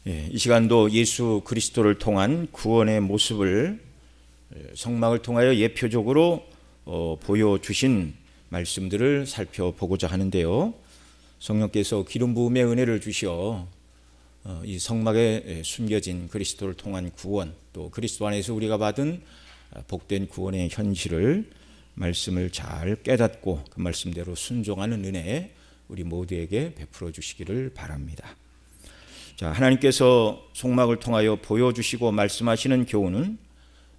이 시간도 예수 그리스도를 통한 구원의 모습을 성막을 통하여 예표적으로 보여주신 말씀들을 살펴보고자 하는데요. 성령께서 기름 부음의 은혜를 주시어 이 성막에 숨겨진 그리스도를 통한 구원, 또 그리스도 안에서 우리가 받은 복된 구원의 현실을 말씀을 잘 깨닫고 그 말씀대로 순종하는 은혜 우리 모두에게 베풀어 주시기를 바랍니다. 자, 하나님께서 성막을 통하여 보여주시고 말씀하시는 교훈은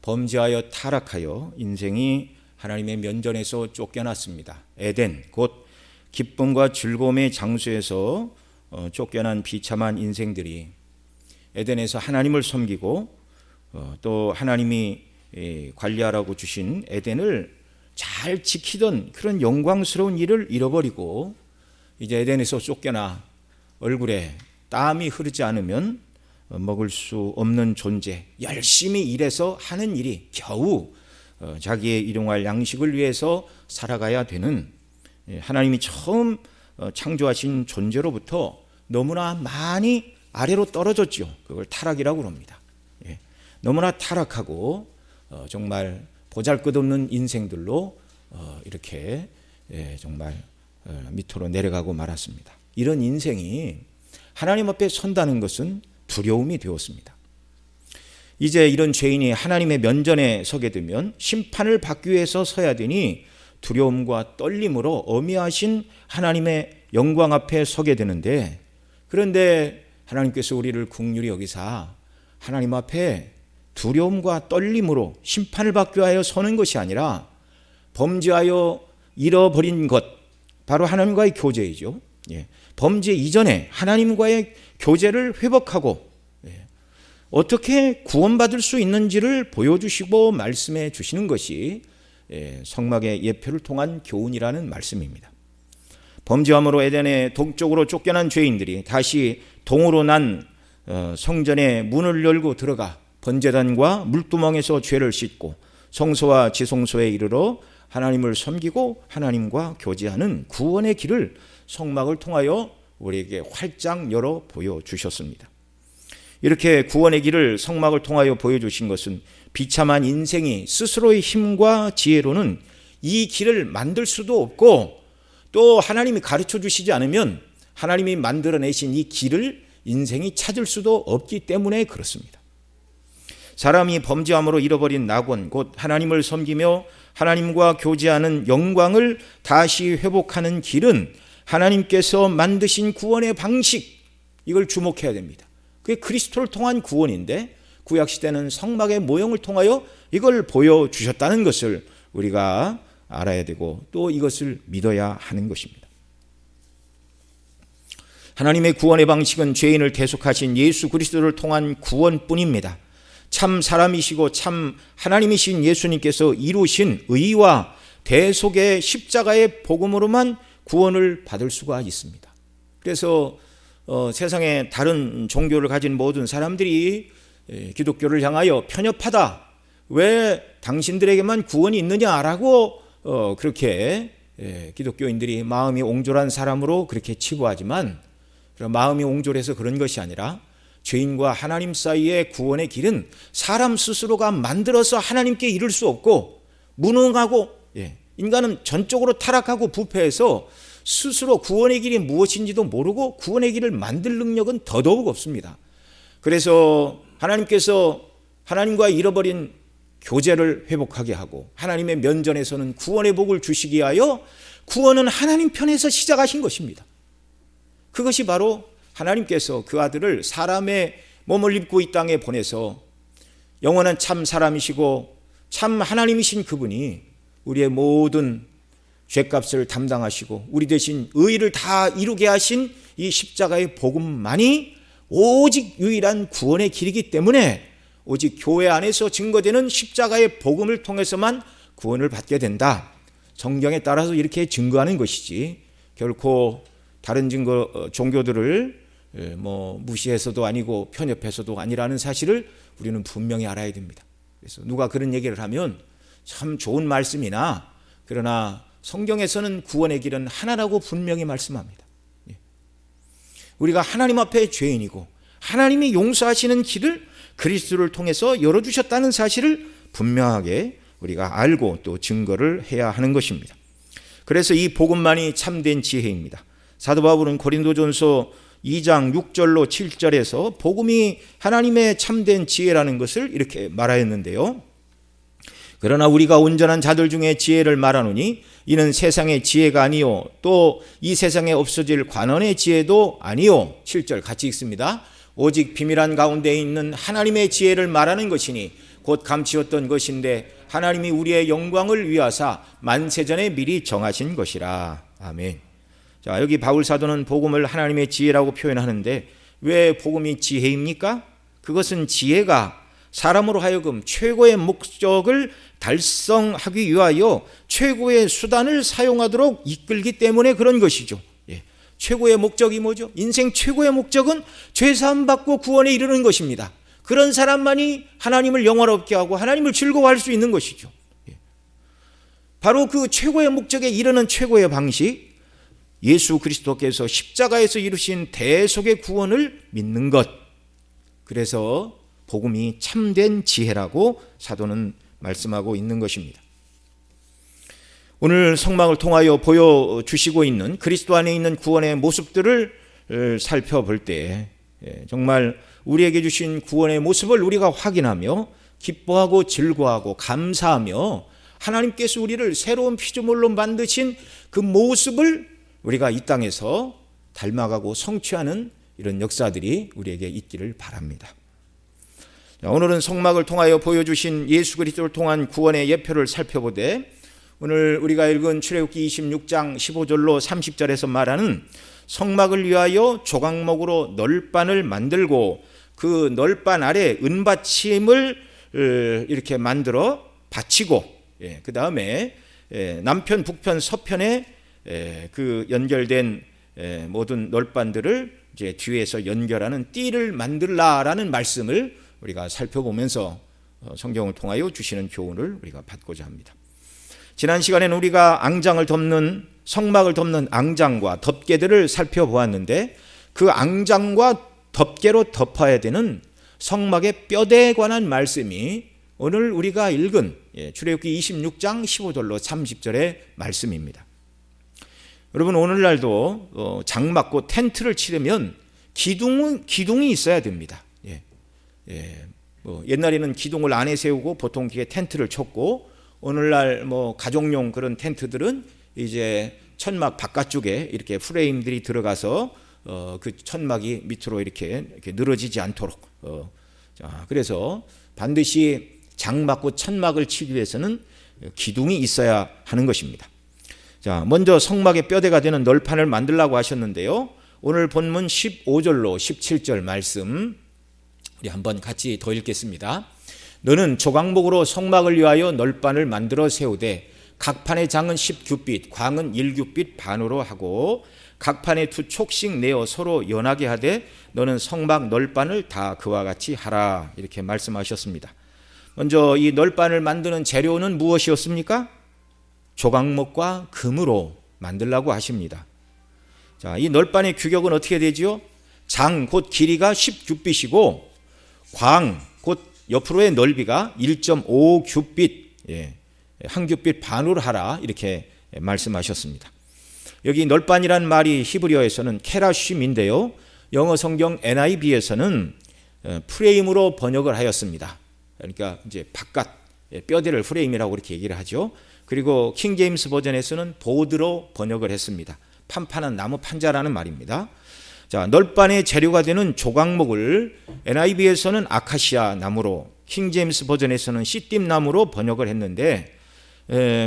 범죄하여 타락하여 인생이 하나님의 면전에서 쫓겨났습니다. 에덴, 곧 기쁨과 즐거움의 장소에서 쫓겨난 비참한 인생들이 에덴에서 하나님을 섬기고 또 하나님이 관리하라고 주신 에덴을 잘 지키던 그런 영광스러운 일을 잃어버리고 이제 에덴에서 쫓겨나 얼굴에 땀이 흐르지 않으면 먹을 수 없는 존재, 열심히 일해서 하는 일이 겨우 자기의 일용할 양식을 위해서 살아가야 되는 하나님이 처음 창조하신 존재로부터 너무나 많이 아래로 떨어졌죠. 그걸 타락이라고 합니다. 너무나 타락하고 정말 보잘것없는 인생들로 이렇게 정말 밑으로 내려가고 말았습니다. 이런 인생이 하나님 앞에 선다는 것은 두려움이 되었습니다. 이제 이런 죄인이 하나님의 면전에 서게 되면 심판을 받기 위해서 서야 되니 두려움과 떨림으로 어미하신 하나님의 영광 앞에 서게 되는데, 그런데 하나님께서 우리를 긍휼히 여기사 하나님 앞에 두려움과 떨림으로 심판을 받기 위하여 서는 것이 아니라 범죄하여 잃어버린 것, 바로 하나님과의 교제이죠. 범죄 이전에 하나님과의 교제를 회복하고 어떻게 구원받을 수 있는지를 보여주시고 말씀해 주시는 것이 성막의 예표를 통한 교훈이라는 말씀입니다. 범죄함으로 에덴의 동쪽으로 쫓겨난 죄인들이 다시 동으로 난 성전의 문을 열고 들어가 번제단과 물두멍에서 죄를 씻고 성소와 지성소에 이르러 하나님을 섬기고 하나님과 교제하는 구원의 길을 성막을 통하여 우리에게 활짝 열어 보여주셨습니다. 이렇게 구원의 길을 성막을 통하여 보여주신 것은 비참한 인생이 스스로의 힘과 지혜로는 이 길을 만들 수도 없고, 또 하나님이 가르쳐 주시지 않으면 하나님이 만들어내신 이 길을 인생이 찾을 수도 없기 때문에 그렇습니다. 사람이 범죄함으로 잃어버린 낙원, 곧 하나님을 섬기며 하나님과 교제하는 영광을 다시 회복하는 길은 하나님께서 만드신 구원의 방식, 이걸 주목해야 됩니다. 그게 그리스도를 통한 구원인데 구약시대는 성막의 모형을 통하여 이걸 보여주셨다는 것을 우리가 알아야 되고 또 이것을 믿어야 하는 것입니다. 하나님의 구원의 방식은 죄인을 대속하신 예수 그리스도를 통한 구원뿐입니다. 참 사람이시고 참 하나님이신 예수님께서 이루신 의와 대속의 십자가의 복음으로만 구원을 받을 수가 있습니다. 그래서 세상의 다른 종교를 가진 모든 사람들이 기독교를 향하여 편협하다, 왜 당신들에게만 구원이 있느냐라고 그렇게 기독교인들이 마음이 옹졸한 사람으로 그렇게 치부하지만, 마음이 옹졸해서 그런 것이 아니라 죄인과 하나님 사이의 구원의 길은 사람 스스로가 만들어서 하나님께 이를 수 없고 무능하고, 인간은 전적으로 타락하고 부패해서 스스로 구원의 길이 무엇인지도 모르고 구원의 길을 만들 능력은 더더욱 없습니다. 그래서 하나님께서 하나님과 잃어버린 교제를 회복하게 하고 하나님의 면전에서는 구원의 복을 주시기 위하여 구원은 하나님 편에서 시작하신 것입니다. 그것이 바로 하나님께서 그 아들을 사람의 몸을 입고 이 땅에 보내서 영원한 참 사람이시고 참 하나님이신 그분이 우리의 모든 죄값을 담당하시고 우리 대신 의를 다 이루게 하신 이 십자가의 복음만이 오직 유일한 구원의 길이기 때문에 오직 교회 안에서 증거되는 십자가의 복음을 통해서만 구원을 받게 된다. 성경에 따라서 이렇게 증거하는 것이지 결코 다른 종교들을 무시해서도 아니고 편협해서도 아니라는 사실을 우리는 분명히 알아야 됩니다. 그래서 누가 그런 얘기를 하면 참 좋은 말씀이나, 그러나 성경에서는 구원의 길은 하나라고 분명히 말씀합니다. 우리가 하나님 앞에 죄인이고 하나님이 용서하시는 길을 그리스도를 통해서 열어주셨다는 사실을 분명하게 우리가 알고 또 증거를 해야 하는 것입니다. 그래서 이 복음만이 참된 지혜입니다. 사도 바울은 고린도전서 2장 6절로 7절에서 복음이 하나님의 참된 지혜라는 것을 이렇게 말하였는데요. 그러나 우리가 온전한 자들 중에 지혜를 말하노니 이는 세상의 지혜가 아니요 또 이 세상에 없어질 관원의 지혜도 아니요. 7절 같이 읽습니다. 오직 비밀한 가운데 있는 하나님의 지혜를 말하는 것이니 곧 감추었던 것인데 하나님이 우리의 영광을 위하사 만세전에 미리 정하신 것이라. 아멘. 자, 여기 바울 사도는 복음을 하나님의 지혜라고 표현하는데 왜 복음이 지혜입니까? 그것은 지혜가 사람으로 하여금 최고의 목적을 달성하기 위하여 최고의 수단을 사용하도록 이끌기 때문에 그런 것이죠. 최고의 목적이 뭐죠? 인생 최고의 목적은 죄사함 받고 구원에 이르는 것입니다. 그런 사람만이 하나님을 영화롭게 하고 하나님을 즐거워할 수 있는 것이죠. 바로 그 최고의 목적에 이르는 최고의 방식, 예수 그리스도께서 십자가에서 이루신 대속의 구원을 믿는 것. 그래서 복음이 참된 지혜라고 사도는 말씀하고 있는 것입니다. 오늘 성막을 통하여 보여주시고 있는 그리스도 안에 있는 구원의 모습들을 살펴볼 때 정말 우리에게 주신 구원의 모습을 우리가 확인하며 기뻐하고 즐거워하고 감사하며 하나님께서 우리를 새로운 피조물로 만드신 그 모습을 우리가 이 땅에서 닮아가고 성취하는 이런 역사들이 우리에게 있기를 바랍니다. 오늘은 성막을 통하여 보여주신 예수 그리스도를 통한 구원의 예표를 살펴보되 오늘 우리가 읽은 출애굽기 26장 15절로 30절에서 말하는 성막을 위하여 조각목으로 널판을 만들고 그 널판 아래 은받침을 이렇게 만들어 받치고 그 다음에 남편 북편 서편에 그 연결된 모든 널판들을 이제 뒤에서 연결하는 띠를 만들라라는 말씀을 우리가 살펴보면서 성경을 통하여 주시는 교훈을 우리가 받고자 합니다. 지난 시간에는 우리가 앙장을 덮는 성막을 덮는 앙장과 덮개들을 살펴보았는데 그 앙장과 덮개로 덮어야 되는 성막의 뼈대에 관한 말씀이 오늘 우리가 읽은 출애굽기 26장 15절로 30절의 말씀입니다. 여러분 오늘날도 장막고 텐트를 치려면 기둥이 있어야 됩니다. 옛날에는 기둥을 안에 세우고 보통 텐트를 쳤고 오늘날 가족용 그런 텐트들은 이제 천막 바깥쪽에 이렇게 프레임들이 들어가서 그 천막이 밑으로 이렇게 늘어지지 않도록 그래서 반드시 장막고 천막을 치기 위해서는 기둥이 있어야 하는 것입니다. 자, 먼저 성막의 뼈대가 되는 널판을 만들라고 하셨는데요. 오늘 본문 15절로 17절 말씀 우리 한번 같이 더 읽겠습니다. 너는 조각목으로 성막을 위하여 널판을 만들어 세우되 각 판의 장은 10규빗, 광은 1규빗 반으로 하고 각 판에 2촉씩 내어 서로 연하게 하되 너는 성막 널판을 다 그와 같이 하라 이렇게 말씀하셨습니다. 먼저 이 널판을 만드는 재료는 무엇이었습니까? 조각목과 금으로 만들라고 하십니다. 자, 이 널판의 규격은 어떻게 되지요? 장 곧 길이가 10규빗이고 광 곧 옆으로의 넓이가 1.5규빗, 한 규빗 반으로 하라 이렇게 말씀하셨습니다. 여기 널판이란 말이 히브리어에서는 케라쉼인데요. 영어 성경 NIV에서는 프레임으로 번역을 하였습니다. 그러니까 이제 바깥 뼈대를 프레임이라고 이렇게 얘기를 하죠. 그리고 킹 제임스 버전에서는 보드로 번역을 했습니다. 판판한 나무 판자라는 말입니다. 자, 널판의 재료가 되는 조각목을 NIV에서는 아카시아 나무로, 킹 제임스 버전에서는 시띠 나무로 번역을 했는데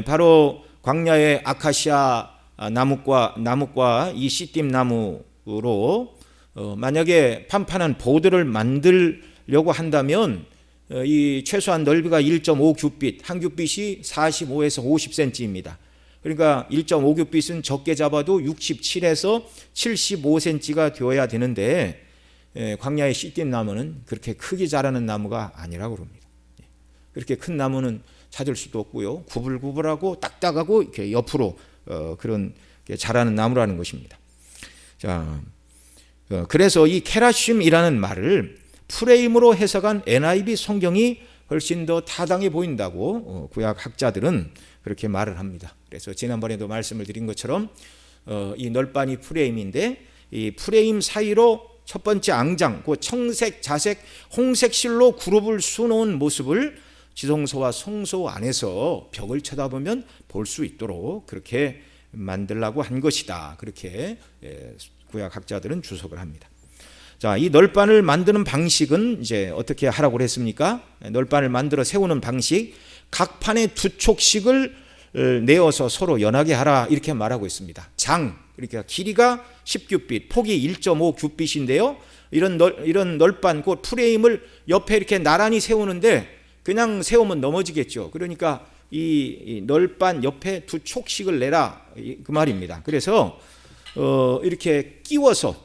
바로 광야의 아카시아 나무과 이 시띠 나무로 만약에 판판한 보드를 만들려고 한다면 이 최소한 넓이가 1.5규빗, 한 규빗이 45에서 50cm입니다. 그러니까 1.5규빗은 적게 잡아도 67에서 75cm가 되어야 되는데 광야의 시띠 나무는 그렇게 크게 자라는 나무가 아니라고 그럽니다. 그렇게 큰 나무는 찾을 수도 없고요. 구불구불하고 딱딱하고 이렇게 옆으로 그런 자라는 나무라는 것입니다. 자, 그래서 이 케라심이라는 말을 프레임으로 해석한 NIV 성경이 훨씬 더 타당해 보인다고 구약 학자들은 그렇게 말을 합니다. 그래서 지난번에도 말씀을 드린 것처럼 이 널빤이 프레임인데 이 프레임 사이로 첫 번째 앙장, 그 청색, 자색, 홍색 실로 그룹을 수놓은 모습을 지성소와 성소 안에서 벽을 쳐다보면 볼 수 있도록 그렇게 만들라고 한 것이다. 그렇게 구약 학자들은 주석을 합니다. 자, 이 널빤을 만드는 방식은 이제 어떻게 하라고 그랬습니까? 널빤을 만들어 세우는 방식, 각 판에 두 촉씩을 내어서 서로 연하게 하라 이렇게 말하고 있습니다. 장, 그러니까 길이가 10규빗, 폭이 1.5규빗인데요. 이런 널빤, 그 프레임을 옆에 이렇게 나란히 세우는데 그냥 세우면 넘어지겠죠. 그러니까 이 널빤 옆에 두 촉씩을 내라 그 말입니다. 그래서 이렇게 끼워서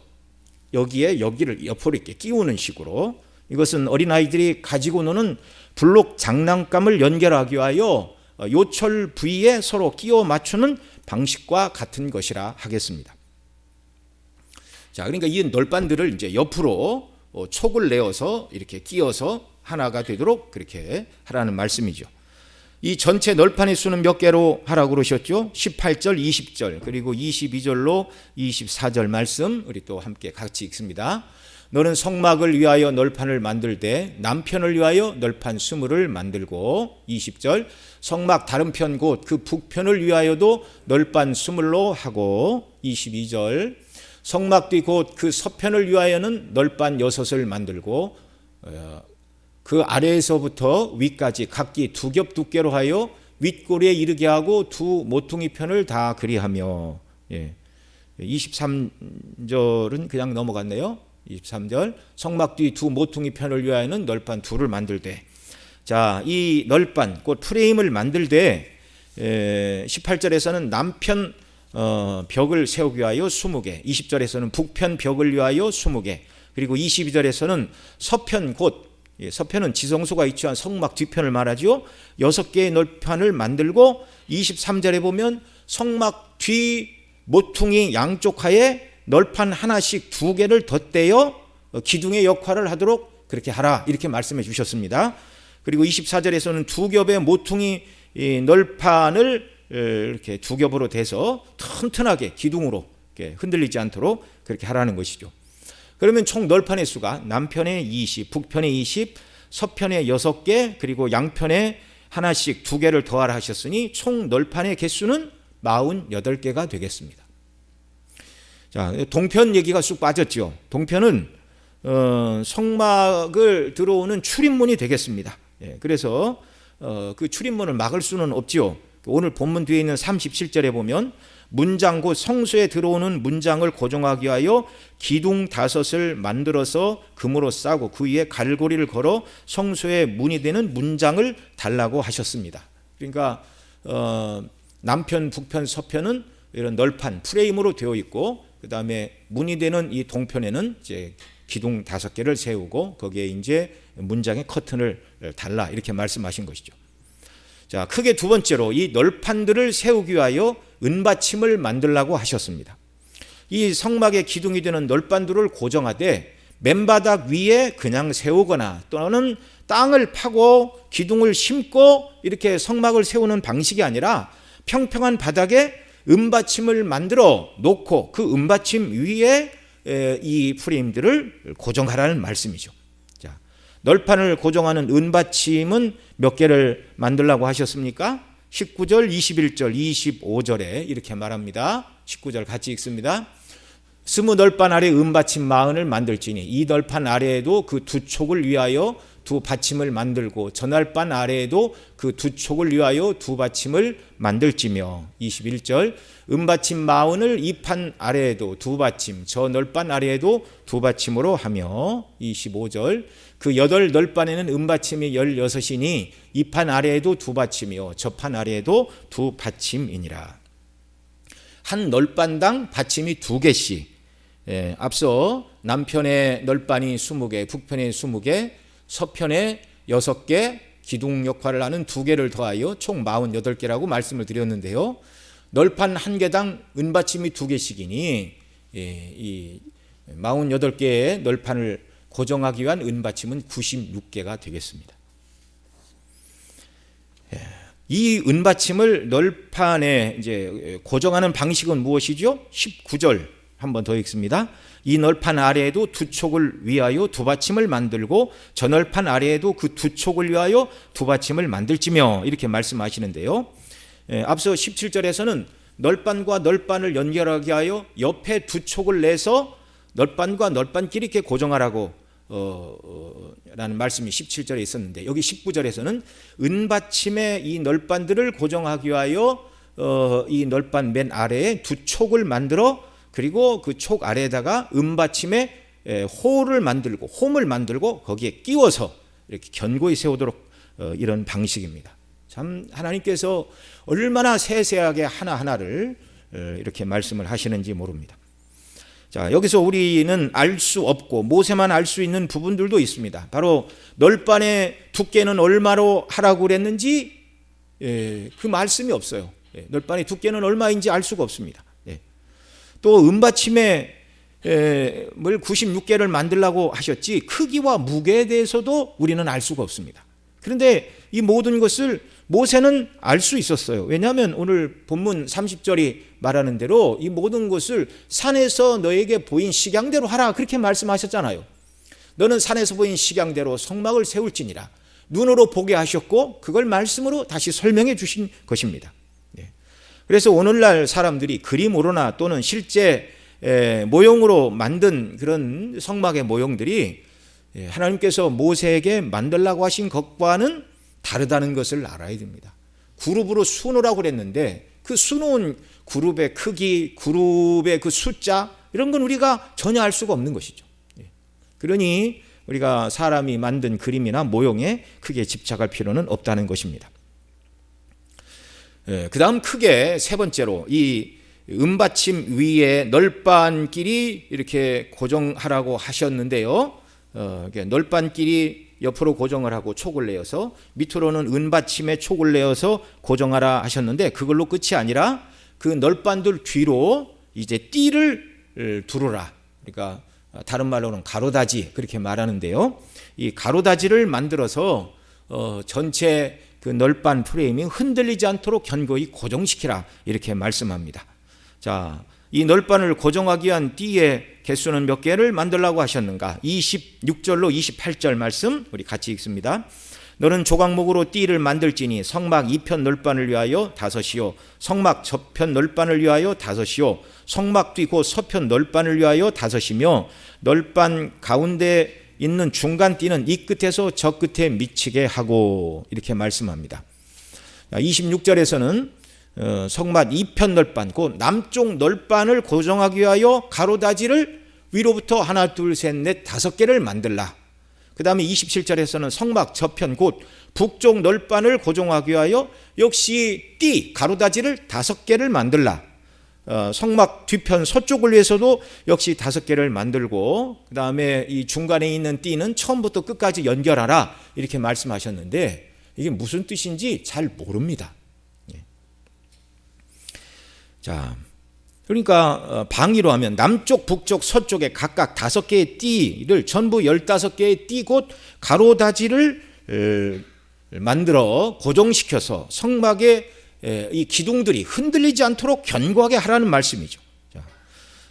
여기를 옆으로 이렇게 끼우는 식으로, 이것은 어린아이들이 가지고 노는 블록 장난감을 연결하기 위하여 요철 부위에 서로 끼워 맞추는 방식과 같은 것이라 하겠습니다. 자, 그러니까 이 널빤들을 이제 옆으로 촉을 내어서 이렇게 끼워서 하나가 되도록 그렇게 하라는 말씀이죠. 이 전체 널판의 수는 몇 개로 하라고 그러셨죠? 18절, 20절, 그리고 22절로 24절 말씀 우리 또 함께 같이 읽습니다. 너는 성막을 위하여 널판을 만들되 남편을 위하여 널판 20을 만들고, 20절 성막 다른 편 곧 그 북편을 위하여도 널판 20로 하고, 22절 성막 뒤 곧 그 서편을 위하여는 널판 6을 만들고, 그 아래에서부터 위까지 각기 2겹 두께로 하여 윗꼬리에 이르게 하고 두 모퉁이 편을 다 그리하며. 23절은 그냥 넘어갔네요. 23절 성막 뒤 두 모퉁이 편을 위하여는 널판 2를 만들되. 자, 이 널판 곧 프레임을 만들되 18절에서는 남편 벽을 세우기 위하여 20개, 20절에서는 북편 벽을 위하여 20개, 그리고 22절에서는 서편 곧 서편은 지성소가 위치한 성막 뒤편을 말하죠. 6개의 널판을 만들고, 23절에 보면 성막 뒤 모퉁이 양쪽 하에 널판 하나씩 2개를 덧대어 기둥의 역할을 하도록 그렇게 하라 이렇게 말씀해 주셨습니다. 그리고 24절에서는 2겹의 모퉁이 널판을 이렇게 2겹으로 대서 튼튼하게 기둥으로 이렇게 흔들리지 않도록 그렇게 하라는 것이죠. 그러면 총 널판의 수가 남편에 20, 북편에 20, 서편에 6개, 그리고 양편에 하나씩 2개를 더하라 하셨으니 총 널판의 개수는 48개가 되겠습니다. 자, 동편 얘기가 쑥 빠졌죠. 동편은 성막을 들어오는 출입문이 되겠습니다. 그래서 그 출입문을 막을 수는 없죠. 오늘 본문 뒤에 있는 37절에 보면 문장 곧 성소에 들어오는 문장을 고정하기 위하여 기둥 5을 만들어서 금으로 싸고 그 위에 갈고리를 걸어 성소에 문이 되는 문장을 달라고 하셨습니다. 그러니까 남편, 북편, 서편은 이런 널판 프레임으로 되어 있고, 그 다음에 문이 되는 이 동편에는 이제 기둥 5개를 세우고 거기에 이제 문장의 커튼을 달라 이렇게 말씀하신 것이죠. 자, 크게 두 번째로 이 널판들을 세우기 위하여 은받침을 만들라고 하셨습니다. 이 성막의 기둥이 되는 널판들을 고정하되 맨바닥 위에 그냥 세우거나 또는 땅을 파고 기둥을 심고 이렇게 성막을 세우는 방식이 아니라 평평한 바닥에 은받침을 만들어 놓고 그 은받침 위에 이 프레임들을 고정하라는 말씀이죠. 자, 널판을 고정하는 은받침은 몇 개를 만들라고 하셨습니까? 19절, 21절, 25절에 이렇게 말합니다. 19절 같이 읽습니다. 20 널판 아래 은받침 40을 만들지니 이 널판 아래에도 그 두 촉을 위하여 두 받침을 만들고 저 널판 아래에도 그 두 촉을 위하여 두 받침을 만들지며. 21절 은받침 40을 이 판 아래에도 두 받침 저 널판 아래에도 두 받침으로 하며. 25절 그 8 널판에는 은받침이 16이니 이 판 아래에도 두 받침이요 저 판 아래에도 두 받침이니라. 한 널판당 받침이 2개씩. 앞서 남편의 널판이 20개, 북편에 20개, 서편에 6개, 기둥 역할을 하는 2개를 더하여 총 48개라고 말씀을 드렸는데요. 널판 한 개당 은받침이 2개씩이니 이 48개의 널판을 고정하기 위한 은받침은 96개가 되겠습니다. 이 은받침을 널판에 이제 고정하는 방식은 무엇이죠? 19절 한 번 더 읽습니다. 이 널판 아래에도 두 촉을 위하여 두 받침을 만들고 저 널판 아래에도 그 두 촉을 위하여 두 받침을 만들지며 이렇게 말씀하시는데요. 앞서 17절에서는 널판과 널판을 연결하게 하여 옆에 두 촉을 내서 널판과 널판끼리 이렇게 고정하라고 라는 말씀이 17절에 있었는데, 여기 19절에서는 은받침의 이 널판들을 고정하기 위하여 이 널판 맨 아래에 두 촉을 만들어 그리고 그 촉 아래에다가 은받침에 홈을 만들고 거기에 끼워서 이렇게 견고히 세우도록 이런 방식입니다. 참 하나님께서 얼마나 세세하게 하나하나를 이렇게 말씀을 하시는지 모릅니다. 자, 여기서 우리는 알 수 없고 모세만 알 수 있는 부분들도 있습니다. 바로 널판의 두께는 얼마로 하라고 그랬는지 그 말씀이 없어요. 널판의 두께는 얼마인지 알 수가 없습니다. 또 은받침에 96개를 만들라고 하셨지 크기와 무게에 대해서도 우리는 알 수가 없습니다. 그런데 이 모든 것을 모세는 알 수 있었어요. 왜냐하면 오늘 본문 30절이 말하는 대로 이 모든 것을 산에서 너에게 보인 식양대로 하라 그렇게 말씀하셨잖아요. 너는 산에서 보인 식양대로 성막을 세울지니라. 눈으로 보게 하셨고 그걸 말씀으로 다시 설명해 주신 것입니다. 그래서 오늘날 사람들이 그림으로나 또는 실제 모형으로 만든 그런 성막의 모형들이 하나님께서 모세에게 만들라고 하신 것과는 다르다는 것을 알아야 됩니다. 그룹으로 수놓으라고 그랬는데 그 수놓은 그룹의 크기, 그룹의 그 숫자 이런 건 우리가 전혀 알 수가 없는 것이죠. 그러니 우리가 사람이 만든 그림이나 모형에 크게 집착할 필요는 없다는 것입니다. 그 다음 크게 세 번째로 이 은받침 위에 널판끼리 이렇게 고정하라고 하셨는데요. 널판끼리 옆으로 고정을 하고 촉을 내어서 밑으로는 은받침에 촉을 내어서 고정하라 하셨는데 그걸로 끝이 아니라 그 널판들 뒤로 이제 띠를 두르라. 그러니까 다른 말로는 가로다지 그렇게 말하는데요. 이 가로다지를 만들어서 전체 그 널판 프레임이 흔들리지 않도록 견고히 고정시키라 이렇게 말씀합니다. 자, 이 널판을 고정하기 위한 띠의 개수는 몇 개를 만들라고 하셨는가? 26절로 28절 말씀 우리 같이 읽습니다. 너는 조각목으로 띠를 만들지니 성막 2편 널판을 위하여 5이요 성막 저편 널판을 위하여 5이요 성막 뒤 곧 서편 널판을 위하여 5이며 널판 가운데 있는 중간 띠는 이 끝에서 저 끝에 미치게 하고 이렇게 말씀합니다. 26절에서는 성막 2편 널판 곧 남쪽 널판을 고정하기 위하여 가로다지를 위로부터 하나 둘 셋 넷 5개를 만들라. 그 다음에 27절에서는 성막 저편 곧 북쪽 널판을 고정하기 위하여 역시 띠 가로다지를 5개를 만들라. 성막 뒤편 서쪽을 위해서도 역시 5개를 만들고 그 다음에 이 중간에 있는 띠는 처음부터 끝까지 연결하라 이렇게 말씀하셨는데 이게 무슨 뜻인지 잘 모릅니다. 자, 그러니까 방위로 하면 남쪽, 북쪽, 서쪽에 각각 5개의 띠를 전부 15개의 띠 곧 가로다지를 만들어 고정시켜서 성막의 이 기둥들이 흔들리지 않도록 견고하게 하라는 말씀이죠. 자,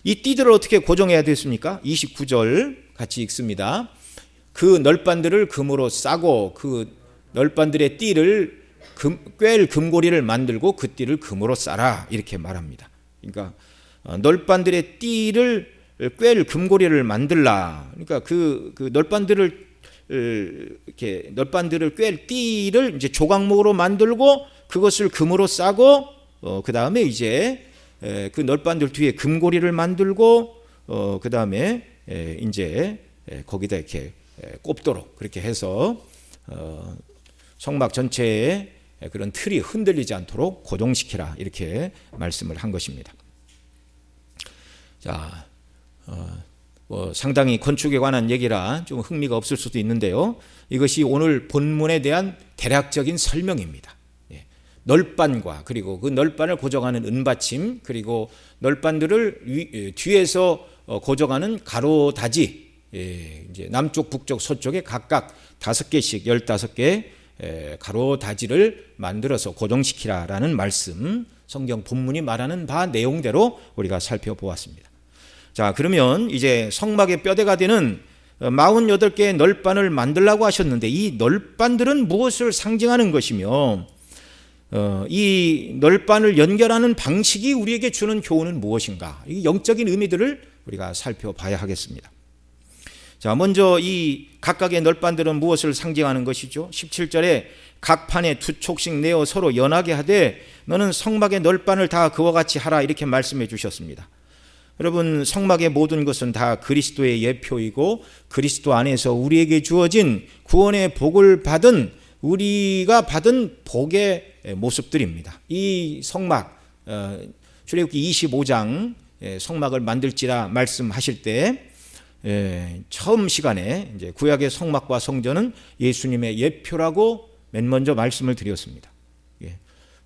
이 띠들을 어떻게 고정해야 됐습니까? 29절 같이 읽습니다. 그 널판들을 금으로 싸고 그 널판들의 띠를 꿰일 금고리를 만들고 그 띠를 금으로 싸라 이렇게 말합니다. 그러니까 널판들의 띠를 꿰일 금고리를 만들라. 그러니까 그 널판들을 이렇게 널판들을 꿰일 띠를 이제 조각목으로 만들고 그것을 금으로 싸고 그 다음에 이제 그 널판들 뒤에 금고리를 만들고 그 다음에 이제 거기다 이렇게 꼽도록 그렇게 해서 성막 전체에 그런 틀이 흔들리지 않도록 고정시키라 이렇게 말씀을 한 것입니다. 자, 상당히 건축에 관한 얘기라 좀 흥미가 없을 수도 있는데요. 이것이 오늘 본문에 대한 대략적인 설명입니다. 널판과 그리고 그 널판을 고정하는 은받침 그리고 널판들을 뒤에서 고정하는 가로다지, 이제 남쪽, 북쪽, 서쪽에 각각 5개씩 15개 가로다지를 만들어서 고정시키라라는 말씀, 성경 본문이 말하는 바 내용대로 우리가 살펴보았습니다. 자, 그러면 이제 성막의 뼈대가 되는 48개의 널판을 만들라고 하셨는데, 이 널판들은 무엇을 상징하는 것이며 이 널판을 연결하는 방식이 우리에게 주는 교훈은 무엇인가? 이 영적인 의미들을 우리가 살펴봐야 하겠습니다. 자, 먼저 이 각각의 널판들은 무엇을 상징하는 것이죠? 17절에 각 판에 2촉씩 내어 서로 연하게 하되 너는 성막의 널판을 다 그와 같이 하라, 이렇게 말씀해 주셨습니다. 여러분, 성막의 모든 것은 다 그리스도의 예표이고 그리스도 안에서 우리에게 주어진 구원의 복을 받은, 우리가 받은 복의 모습들입니다. 이 성막, 출애굽기 25장 성막을 만들지라 말씀하실 때 처음 시간에 이제 구약의 성막과 성전은 예수님의 예표라고 맨 먼저 말씀을 드렸습니다.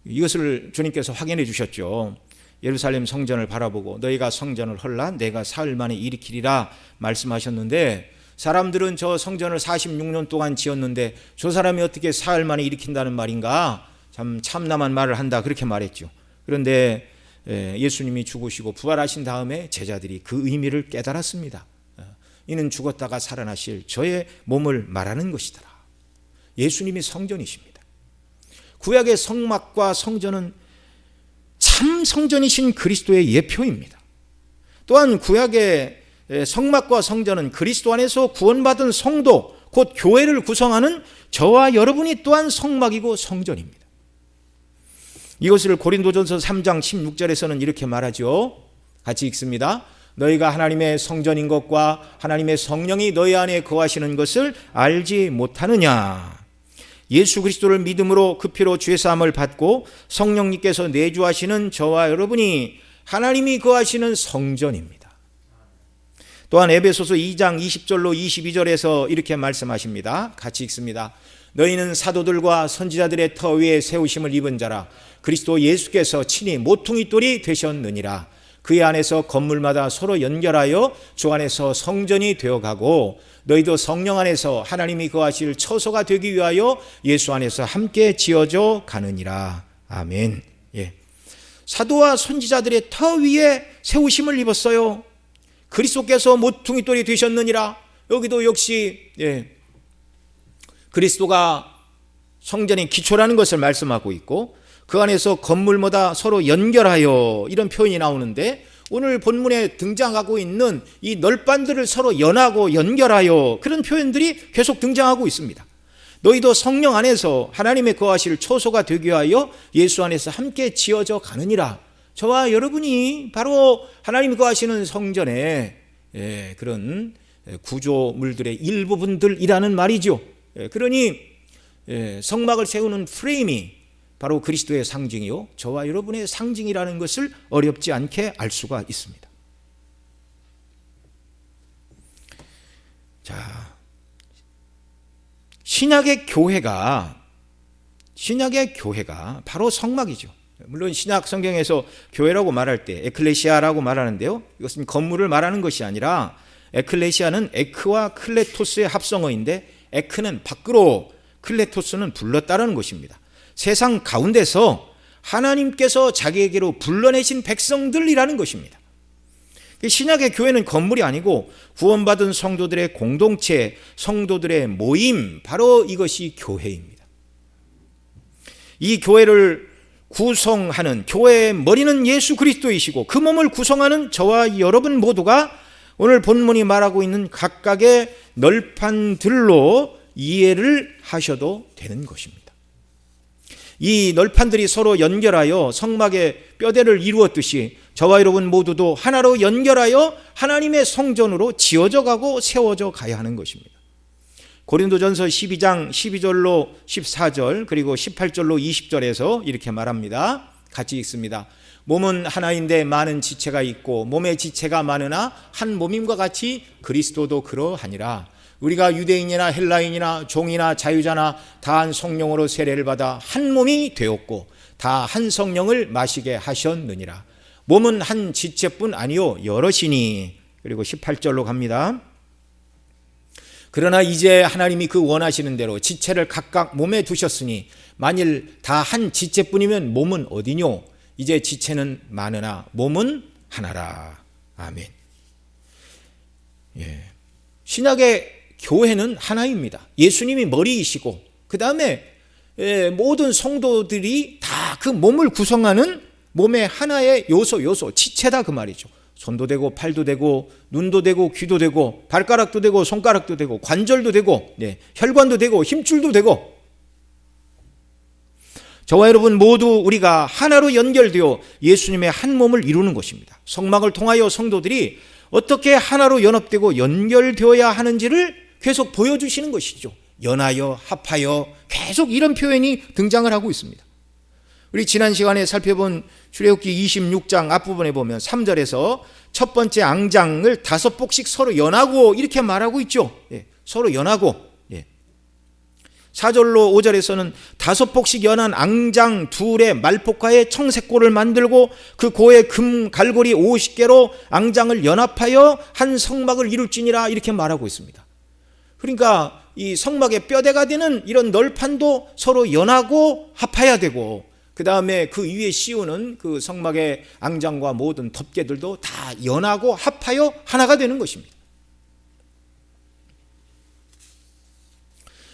이것을 주님께서 확인해 주셨죠. 예루살렘 성전을 바라보고 너희가 성전을 헐라 내가 사흘 만에 일으키리라 말씀하셨는데, 사람들은 저 성전을 46년 동안 지었는데 저 사람이 어떻게 사흘 만에 일으킨다는 말인가, 참 참남한 말을 한다, 그렇게 말했죠. 그런데 예수님이 죽으시고 부활하신 다음에 제자들이 그 의미를 깨달았습니다. 이는 죽었다가 살아나실 저의 몸을 말하는 것이더라. 예수님이 성전이십니다. 구약의 성막과 성전은 참 성전이신 그리스도의 예표입니다. 또한 구약의 성막과 성전은 그리스도 안에서 구원받은 성도, 곧 교회를 구성하는 저와 여러분이 또한 성막이고 성전입니다. 이것을 고린도전서 3장 16절에서는 이렇게 말하죠. 같이 읽습니다. 너희가 하나님의 성전인 것과 하나님의 성령이 너희 안에 거하시는 것을 알지 못하느냐. 예수 그리스도를 믿음으로 그 피로 죄사함을 받고 성령님께서 내주하시는 저와 여러분이 하나님이 거하시는 성전입니다. 또한 에베소서 2장 20절로 22절에서 이렇게 말씀하십니다. 같이 읽습니다. 너희는 사도들과 선지자들의 터 위에 세우심을 입은 자라. 그리스도 예수께서 친히 모퉁이 돌이 되셨느니라. 그의 안에서 건물마다 서로 연결하여 주 안에서 성전이 되어가고 너희도 성령 안에서 하나님이 거하실 처소가 되기 위하여 예수 안에서 함께 지어져 가느니라. 아멘. 사도와 선지자들의 터 위에 세우심을 입었어요. 그리스도께서 모퉁이 돌이 되셨느니라. 여기도 역시 그리스도가 성전의 기초라는 것을 말씀하고 있고, 그 안에서 건물마다 서로 연결하여, 이런 표현이 나오는데, 오늘 본문에 등장하고 있는 이 널판들을 서로 연하고 연결하여, 그런 표현들이 계속 등장하고 있습니다. 너희도 성령 안에서 하나님의 거하실 초소가 되기 위하여 예수 안에서 함께 지어져 가느니라. 저와 여러분이 바로 하나님이 거하시는 성전의 그런 구조물들의 일부분들이라는 말이죠. 그러니 성막을 세우는 프레임이 바로 그리스도의 상징이요, 저와 여러분의 상징이라는 것을 어렵지 않게 알 수가 있습니다. 자, 신약의 교회가 바로 성막이죠. 물론 신약 성경에서 교회라고 말할 때 에클레시아라고 말하는데요, 이것은 건물을 말하는 것이 아니라, 에클레시아는 에크와 클레토스의 합성어인데, 에크는 밖으로, 클레토스는 불렀다라는 것입니다. 세상 가운데서 하나님께서 자기에게로 불러내신 백성들이라는 것입니다. 신약의 교회는 건물이 아니고 구원받은 성도들의 공동체, 성도들의 모임, 바로 이것이 교회입니다. 이 교회를 구성하는, 교회의 머리는 예수 그리스도이시고 그 몸을 구성하는 저와 여러분 모두가 오늘 본문이 말하고 있는 각각의 널판들로 이해를 하셔도 되는 것입니다. 이 널판들이 서로 연결하여 성막의 뼈대를 이루었듯이 저와 여러분 모두도 하나로 연결하여 하나님의 성전으로 지어져 가고 세워져 가야 하는 것입니다. 고린도전서 12장 12절로 14절 그리고 18절로 20절에서 이렇게 말합니다. 같이 읽습니다. 몸은 하나인데 많은 지체가 있고 몸의 지체가 많으나 한 몸임과 같이 그리스도도 그러하니라. 우리가 유대인이나 헬라인이나 종이나 자유자나 다 한 성령으로 세례를 받아 한 몸이 되었고 다 한 성령을 마시게 하셨느니라. 몸은 한 지체뿐 아니요 여럿이니 그리고 18절로 갑니다. 그러나 이제 하나님이 그 원하시는 대로 지체를 각각 몸에 두셨으니 만일 다 한 지체뿐이면 몸은 어디뇨? 이제 지체는 많으나 몸은 하나라. 아멘. 예. 신약의 교회는 하나입니다. 예수님이 머리이시고 그 다음에 모든 성도들이 다 그 몸을 구성하는 몸의 하나의 요소 지체다 그 말이죠. 손도 되고 팔도 되고 눈도 되고 귀도 되고 발가락도 되고 손가락도 되고 관절도 되고 혈관도 되고 힘줄도 되고 저와 여러분 모두 우리가 하나로 연결되어 예수님의 한 몸을 이루는 것입니다. 성막을 통하여 성도들이 어떻게 하나로 연합되고 연결되어야 하는지를 계속 보여주시는 것이죠. 연하여 합하여 계속 이런 표현이 등장을 하고 있습니다. 우리 지난 시간에 살펴본 출애굽기 26장 앞부분에 보면 3절에서 첫 번째 앙장을 5복씩 서로 연하고 이렇게 말하고 있죠. 서로 연하고 4절로 5절에서는 5복씩 연한 앙장 둘의 말폭과의 청색고를 만들고 그 고의 금 갈고리 50개로 앙장을 연합하여 한 성막을 이룰지니라 이렇게 말하고 있습니다. 그러니까 이 성막의 뼈대가 되는 이런 널판도 서로 연하고 합해야 되고 그 다음에 그 위에 씌우는 그 성막의 앙장과 모든 덮개들도 다 연하고 합하여 하나가 되는 것입니다.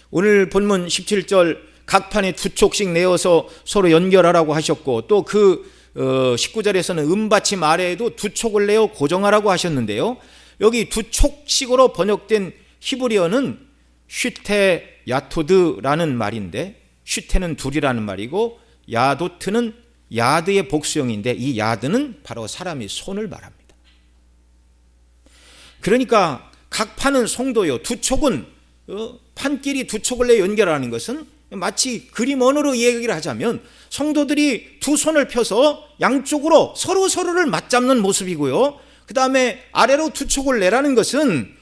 오늘 본문 17절 각 판에 2촉씩 내어서 서로 연결하라고 하셨고 또 그 19절에서는 은받침 아래에도 2촉을 내어 고정하라고 하셨는데요. 여기 2촉씩으로 번역된 히브리어는 슈테 야토드라는 말인데 슈테는 둘이라는 말이고 야도트는 야드의 복수형인데 이 야드는 바로 사람의 손을 말합니다. 그러니까 각 판은 송도요. 2촉은 판끼리 2촉을 내 연결하는 것은 마치 그림 언어로 얘기를 하자면 성도들이 두 손을 펴서 양쪽으로 서로를 맞잡는 모습이고요. 그 다음에 아래로 2촉을 내라는 것은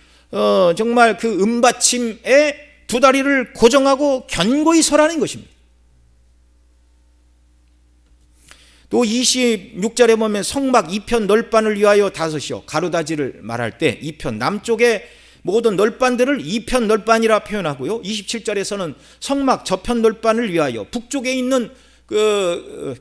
정말 그 은받침에 두 다리를 고정하고 견고히 서라는 것입니다. 또 26절에 보면 성막 2편 널판을 위하여 5이요. 가로다지를 말할 때 2편 남쪽에 모든 널판들을 2편 널판이라 표현하고요. 27절에서는 성막 저편 널판을 위하여 북쪽에 있는 그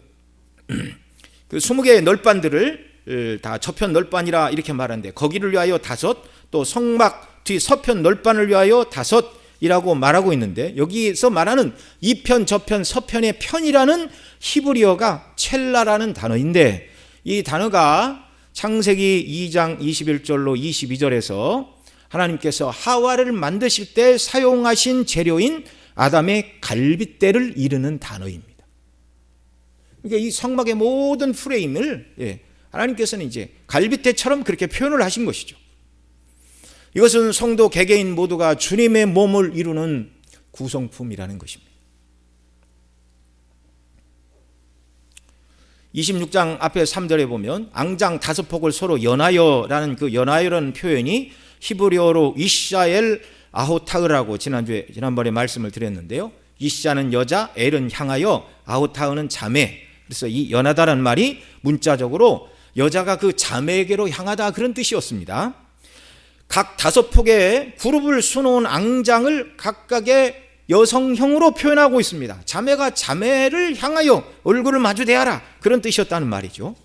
20개의 널판들을 다 저편 널판이라 이렇게 말하는데 거기를 위하여 5, 또 성막 뒤 서편 널판을 위하여 5이라고 말하고 있는데 여기서 말하는 2편 저편 서편의 편이라는 히브리어가 첼라라는 단어인데 이 단어가 창세기 2장 21절로 22절에서 하나님께서 하와를 만드실 때 사용하신 재료인 아담의 갈빗대를 이르는 단어입니다. 그러니까 이 성막의 모든 프레임을 하나님께서는 이제 갈빗대처럼 그렇게 표현을 하신 것이죠. 이것은 성도 개개인 모두가 주님의 몸을 이루는 구성품이라는 것입니다. 26장 앞에 3절에 보면 앙장 5폭을 서로 연하여라는 그 연하여라는 표현이 히브리어로 이샤엘 아호타흐라고 지난번에 말씀을 드렸는데요. 이샤는 여자, 엘은 향하여, 아호타흐는 자매. 그래서 이 연하다라는 말이 문자적으로 여자가 그 자매에게로 향하다 그런 뜻이었습니다. 각 5폭의 그룹을 수놓은 앙장을 각각의 여성형으로 표현하고 있습니다. 자매가 자매를 향하여 얼굴을 마주대하라 그런 뜻이었다는 말이죠.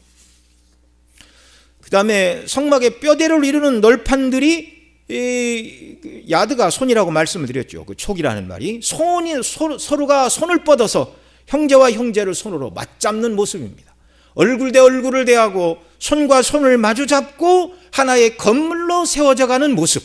그 다음에 성막의 뼈대를 이루는 널판들이 야드가 손이라고 말씀을 드렸죠. 그 촉이라는 말이 서로가 손을 뻗어서 형제와 형제를 손으로 맞잡는 모습입니다. 얼굴 대 얼굴을 대하고 손과 손을 마주 잡고 하나의 건물로 세워져 가는 모습.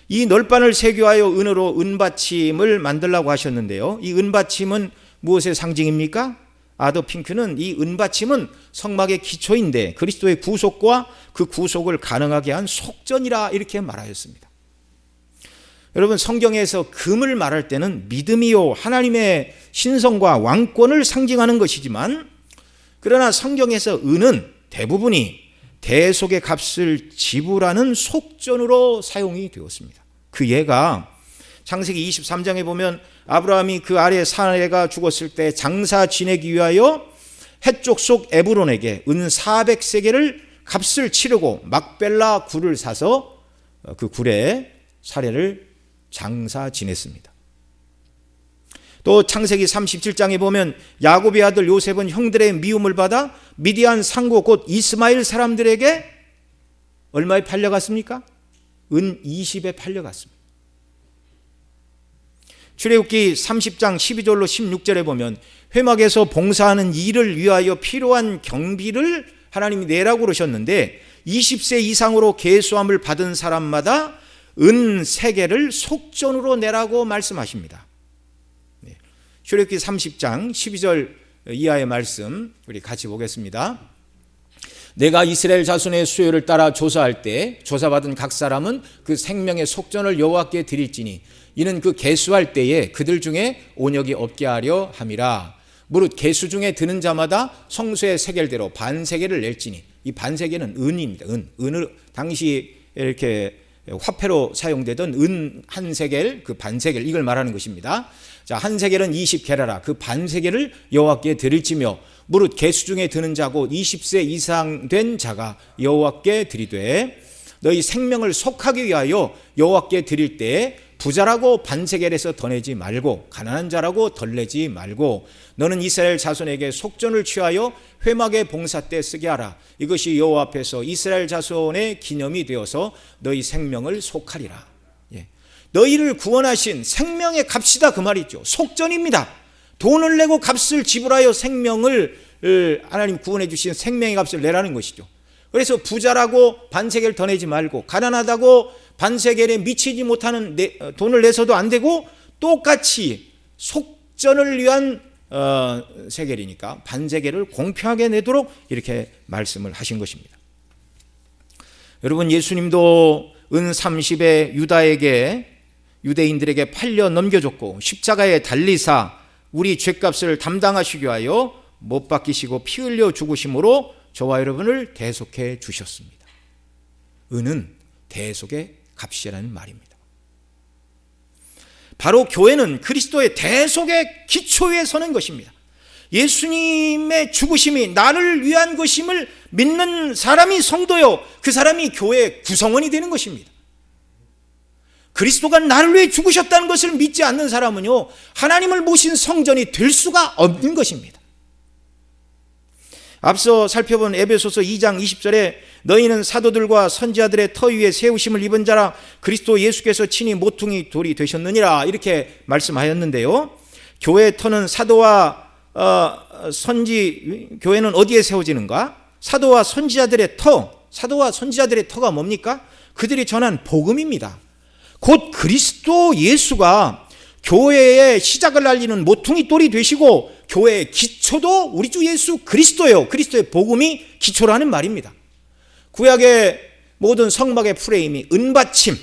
이 널판을 세교하여 은으로 은받침을 만들라고 하셨는데요. 이 은받침은 무엇의 상징입니까? 아더핑크는 이 은받침은 성막의 기초인데 그리스도의 구속과 그 구속을 가능하게 한 속전이라 이렇게 말하였습니다. 여러분 성경에서 금을 말할 때는 믿음이요 하나님의 신성과 왕권을 상징하는 것이지만 그러나 성경에서 은은 대부분이 대속의 값을 지불하는 속전으로 사용이 되었습니다. 그 예가 창세기 23장에 보면 아브라함이 그 아래 사레가 죽었을 때 장사 지내기 위하여 해쪽 속 에브론에게 은 400세겔을 값을 치르고 막벨라 굴을 사서 그 굴에 사례를 장사 지냈습니다. 또 창세기 37장에 보면 야곱의 아들 요셉은 형들의 미움을 받아 미디안 상고 곧 이스마엘 사람들에게 얼마에 팔려갔습니까? 은 20에 팔려갔습니다. 출애굽기 30장 12절로 16절에 보면 회막에서 봉사하는 일을 위하여 필요한 경비를 하나님이 내라고 그러셨는데 20세 이상으로 계수함을 받은 사람마다 은 3개를 속전으로 내라고 말씀하십니다. 출애굽기 30장 12절 이하의 말씀 우리 같이 보겠습니다. 내가 이스라엘 자손의 수요를 따라 조사할 때 조사받은 각 사람은 그 생명의 속전을 여호와께 드릴지니 이는 그 계수할 때에 그들 중에 온역이 없게 하려 함이라. 무릇 계수 중에 드는 자마다 성소의 세겔대로 반세겔을 낼지니 이 반세겔은 은입니다. 은을 당시 이렇게 화폐로 사용되던 은 한 세겔, 그 반세겔 이걸 말하는 것입니다. 자, 한 세겔은 20게라라. 그 반세겔을 여호와께 드릴지며 무릇 계수 중에 드는 자고 20세 이상 된 자가 여호와께 드리되 너희 생명을 속하기 위하여 여호와께 드릴 때 부자라고 반세겔에서 더 내지 말고 가난한 자라고 덜 내지 말고 너는 이스라엘 자손에게 속전을 취하여 회막의 봉사 때 쓰게 하라. 이것이 여호와 앞에서 이스라엘 자손의 기념이 되어서 너희 생명을 속하리라. 너희를 구원하신 생명의 값이다 그 말이죠. 속전입니다. 돈을 내고 값을 지불하여 생명을 하나님 구원해 주신 생명의 값을 내라는 것이죠. 그래서 부자라고 반세겔 더 내지 말고 가난하다고 반세겔에 미치지 못하는 돈을 내서도 안 되고 똑같이 속전을 위한 세겔이니까 반세겔을 공평하게 내도록 이렇게 말씀을 하신 것입니다. 여러분 예수님도 은 30에 유대인들에게 팔려 넘겨줬고 십자가에 달리사 우리 죄값을 담당하시기 위하여 못 박히시고 피 흘려 죽으심으로 저와 여러분을 대속해 주셨습니다. 은은 대속의 값이라는 말입니다. 바로 교회는 그리스도의 대속의 기초 위에 서는 것입니다. 예수님의 죽으심이 나를 위한 것임을 믿는 사람이 성도요, 그 사람이 교회의 구성원이 되는 것입니다. 그리스도가 나를 위해 죽으셨다는 것을 믿지 않는 사람은요, 하나님을 모신 성전이 될 수가 없는 것입니다. 앞서 살펴본 에베소서 2장 20절에 너희는 사도들과 선지자들의 터 위에 세우심을 입은 자라 그리스도 예수께서 친히 모퉁이 돌이 되셨느니라 이렇게 말씀하였는데요, 교회의 터는 사도와 교회는 어디에 세워지는가? 사도와 선지자들의 터가 뭡니까? 그들이 전한 복음입니다. 곧 그리스도 예수가 교회의 시작을 알리는 모퉁이 돌이 되시고 교회의 기초도 우리 주 예수 그리스도예요. 그리스도의 복음이 기초라는 말입니다. 구약의 모든 성막의 프레임이 은받침,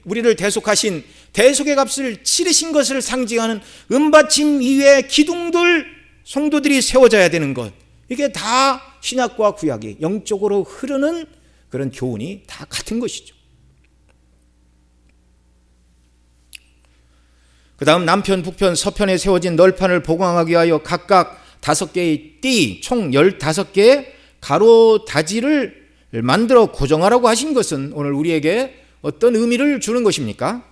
우리를 대속하신 대속의 값을 치르신 것을 상징하는 은받침 이외의 기둥들, 성도들이 세워져야 되는 것, 이게 다 신약과 구약이 영적으로 흐르는 그런 교훈이 다 같은 것이죠. 그 다음 남편, 북편, 서편에 세워진 널판을 보강하기 위하여 각각 5개의 띠, 총 15개의 가로다지를 만들어 고정하라고 하신 것은 오늘 우리에게 어떤 의미를 주는 것입니까?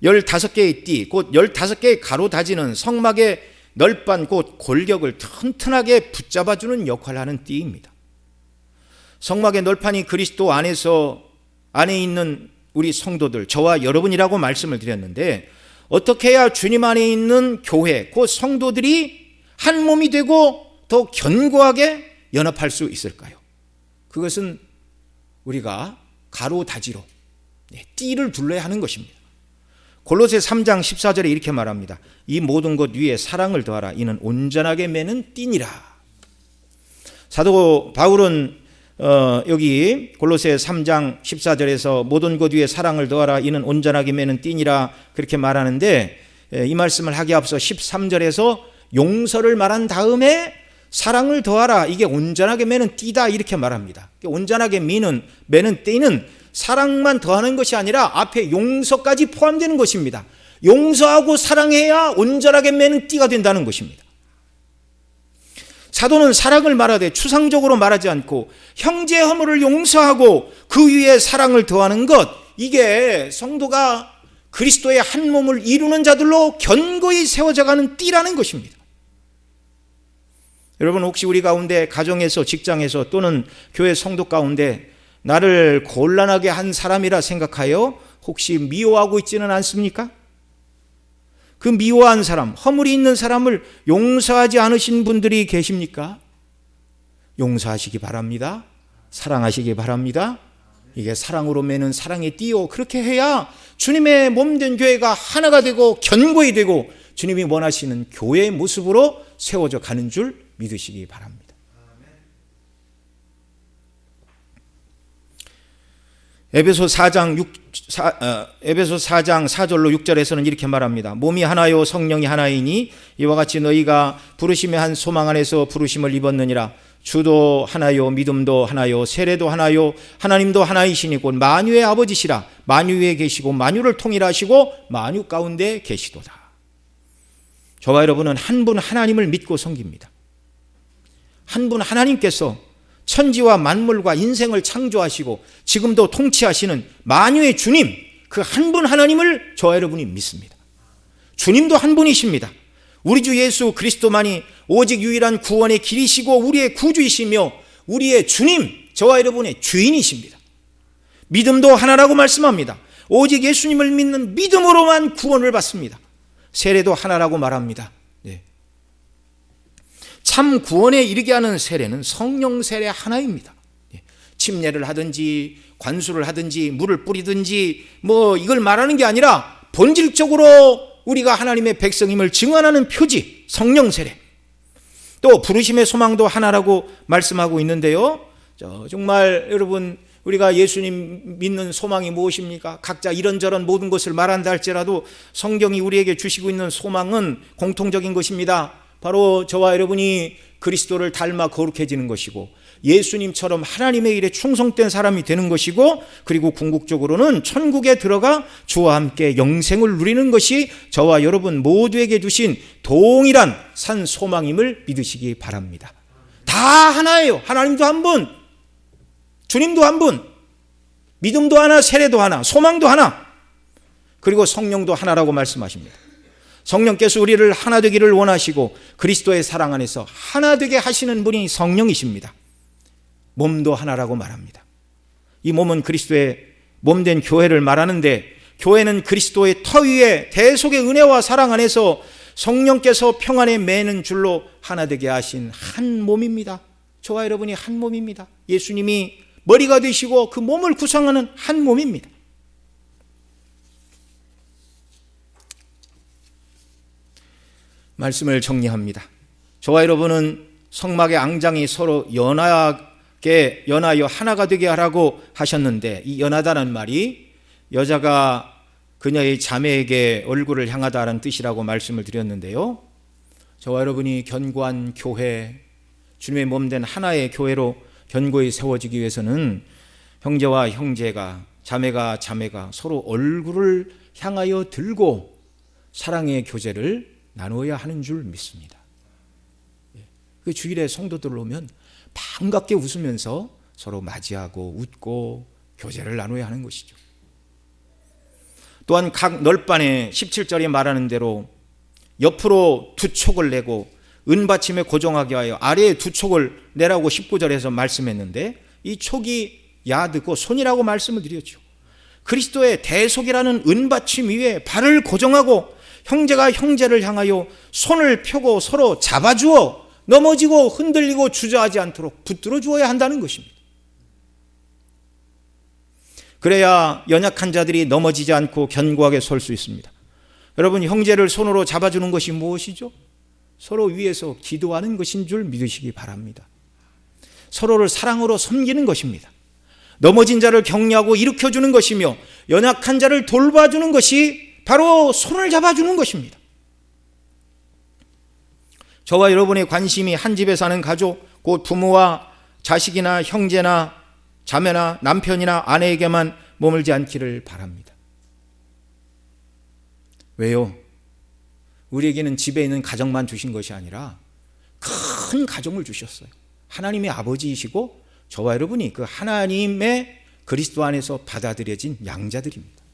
15개의 띠, 곧 15개의 가로다지는 성막의 널판, 곧 골격을 튼튼하게 붙잡아주는 역할을 하는 띠입니다. 성막의 널판이 그리스도 안에 있는 우리 성도들, 저와 여러분이라고 말씀을 드렸는데, 어떻게 해야 주님 안에 있는 교회, 곧 성도들이 한 몸이 되고 더 견고하게 연합할 수 있을까요? 그것은 우리가 가로다지로 띠를 둘러야 하는 것입니다. 골로새 3장 14절에 이렇게 말합니다. 이 모든 것 위에 사랑을 더하라. 이는 온전하게 매는 띠니라. 사도 바울은 여기 골로새 3장 14절에서 모든 것 위에 사랑을 더하라. 이는 온전하게 매는 띠니라 그렇게 말하는데, 이 말씀을 하기 앞서 13절에서 용서를 말한 다음에 사랑을 더하라. 이게 온전하게 매는 띠다 이렇게 말합니다. 온전하게 매는 띠는 사랑만 더하는 것이 아니라 앞에 용서까지 포함되는 것입니다. 용서하고 사랑해야 온전하게 매는 띠가 된다는 것입니다. 사도는 사랑을 말하되 추상적으로 말하지 않고 형제 허물을 용서하고 그 위에 사랑을 더하는 것, 이게 성도가 그리스도의 한 몸을 이루는 자들로 견고히 세워져가는 띠라는 것입니다. 여러분, 혹시 우리 가운데 가정에서, 직장에서 또는 교회 성도 가운데 나를 곤란하게 한 사람이라 생각하여 혹시 미워하고 있지는 않습니까? 그 미워한 사람, 허물이 있는 사람을 용서하지 않으신 분들이 계십니까? 용서하시기 바랍니다. 사랑하시기 바랍니다. 이게 사랑으로 매는 사랑의 띠요. 그렇게 해야 주님의 몸된 교회가 하나가 되고 견고히 되고 주님이 원하시는 교회의 모습으로 세워져 가는 줄 믿으시기 바랍니다. 에베소 4장 4절로 6절에서는 이렇게 말합니다. 몸이 하나요 성령이 하나이니 이와 같이 너희가 부르심의 한 소망 안에서 부르심을 입었느니라. 주도 하나요 믿음도 하나요 세례도 하나요 하나님도 하나이시니 곧 만유의 아버지시라. 만유 위에 계시고 만유를 통일하시고 만유 가운데 계시도다. 저와 여러분은 한 분 하나님을 믿고 섬깁니다. 한 분 하나님께서 천지와 만물과 인생을 창조하시고 지금도 통치하시는 만유의 주님, 그 한 분 하나님을 저와 여러분이 믿습니다. 주님도 한 분이십니다. 우리 주 예수 그리스도만이 오직 유일한 구원의 길이시고 우리의 구주이시며 우리의 주님, 저와 여러분의 주인이십니다. 믿음도 하나라고 말씀합니다. 오직 예수님을 믿는 믿음으로만 구원을 받습니다. 세례도 하나라고 말합니다. 참 구원에 이르게 하는 세례는 성령 세례 하나입니다. 침례를 하든지 관수를 하든지 물을 뿌리든지 이걸 말하는 게 아니라 본질적으로 우리가 하나님의 백성임을 증언하는 표지, 성령 세례. 또 부르심의 소망도 하나라고 말씀하고 있는데요. 정말 여러분, 우리가 예수님 믿는 소망이 무엇입니까? 각자 이런저런 모든 것을 말한다 할지라도 성경이 우리에게 주시고 있는 소망은 공통적인 것입니다. 바로 저와 여러분이 그리스도를 닮아 거룩해지는 것이고 예수님처럼 하나님의 일에 충성된 사람이 되는 것이고 그리고 궁극적으로는 천국에 들어가 주와 함께 영생을 누리는 것이 저와 여러분 모두에게 주신 동일한 산 소망임을 믿으시기 바랍니다. 다 하나예요. 하나님도 한 분, 주님도 한 분, 믿음도 하나, 세례도 하나, 소망도 하나, 그리고 성령도 하나라고 말씀하십니다. 성령께서 우리를 하나 되기를 원하시고 그리스도의 사랑 안에서 하나 되게 하시는 분이 성령이십니다. 몸도 하나라고 말합니다. 이 몸은 그리스도의 몸된 교회를 말하는데 교회는 그리스도의 터 위에 대속의 은혜와 사랑 안에서 성령께서 평안에 매는 줄로 하나 되게 하신 한 몸입니다. 저와 여러분이 한 몸입니다. 예수님이 머리가 되시고 그 몸을 구성하는 한 몸입니다. 말씀을 정리합니다. 저와 여러분은 성막의 앙장이 서로 연하여 하나가 되게 하라고 하셨는데 이 연하다는 말이 여자가 그녀의 자매에게 얼굴을 향하다라는 뜻이라고 말씀을 드렸는데요. 저와 여러분이 견고한 교회, 주님의 몸된 하나의 교회로 견고히 세워지기 위해서는 형제와 형제가, 자매가 자매가 서로 얼굴을 향하여 들고 사랑의 교제를 나누어야 하는 줄 믿습니다. 그 주일에 성도들 오면 반갑게 웃으면서 서로 맞이하고 웃고 교제를 나누어야 하는 것이죠. 또한 각 널판에 17절에 말하는 대로 옆으로 두 촉을 내고 은받침에 고정하게 하여 아래에 두 촉을 내라고 19절에서 말씀했는데 이 촉이 야드고 손이라고 말씀을 드렸죠. 그리스도의 대속이라는 은받침 위에 발을 고정하고 형제가 형제를 향하여 손을 펴고 서로 잡아주어 넘어지고 흔들리고 주저하지 않도록 붙들어 주어야 한다는 것입니다. 그래야 연약한 자들이 넘어지지 않고 견고하게 설 수 있습니다. 여러분, 형제를 손으로 잡아주는 것이 무엇이죠? 서로 위에서 기도하는 것인 줄 믿으시기 바랍니다. 서로를 사랑으로 섬기는 것입니다. 넘어진 자를 격려하고 일으켜주는 것이며 연약한 자를 돌봐주는 것이 바로 손을 잡아주는 것입니다. 저와 여러분의 관심이 한 집에 사는 가족, 곧 부모와 자식이나 형제나 자매나 남편이나 아내에게만 머물지 않기를 바랍니다. 왜요? 우리에게는 집에 있는 가정만 주신 것이 아니라 큰 가정을 주셨어요. 하나님의 아버지이시고 저와 여러분이 그 하나님의 그리스도 안에서 받아들여진 양자들입니다.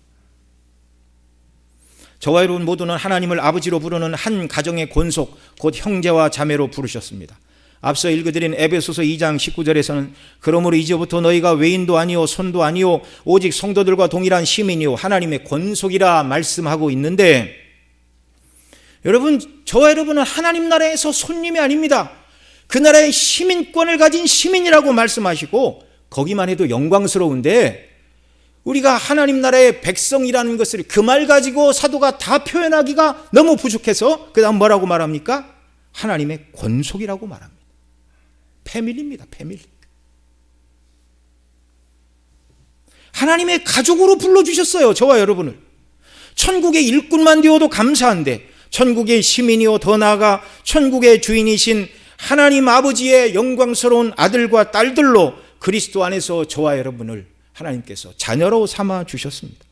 저와 여러분 모두는 하나님을 아버지로 부르는 한 가정의 권속, 곧 형제와 자매로 부르셨습니다. 앞서 읽어드린 에베소서 2장 19절에서는 그러므로 이제부터 너희가 외인도 아니요 손도 아니요 오직 성도들과 동일한 시민이요 하나님의 권속이라 말씀하고 있는데, 여러분, 저와 여러분은 하나님 나라에서 손님이 아닙니다. 그 나라의 시민권을 가진 시민이라고 말씀하시고 거기만 해도 영광스러운데, 우리가 하나님 나라의 백성이라는 것을 그 말 가지고 사도가 다 표현하기가 너무 부족해서 그 다음 뭐라고 말합니까? 하나님의 권속이라고 말합니다. 패밀리입니다. 패밀리. 하나님의 가족으로 불러주셨어요. 저와 여러분을. 천국의 일꾼만 되어도 감사한데 천국의 시민이요 더 나아가 천국의 주인이신 하나님 아버지의 영광스러운 아들과 딸들로 그리스도 안에서 저와 여러분을 하나님께서 자녀로 삼아 주셨습니다.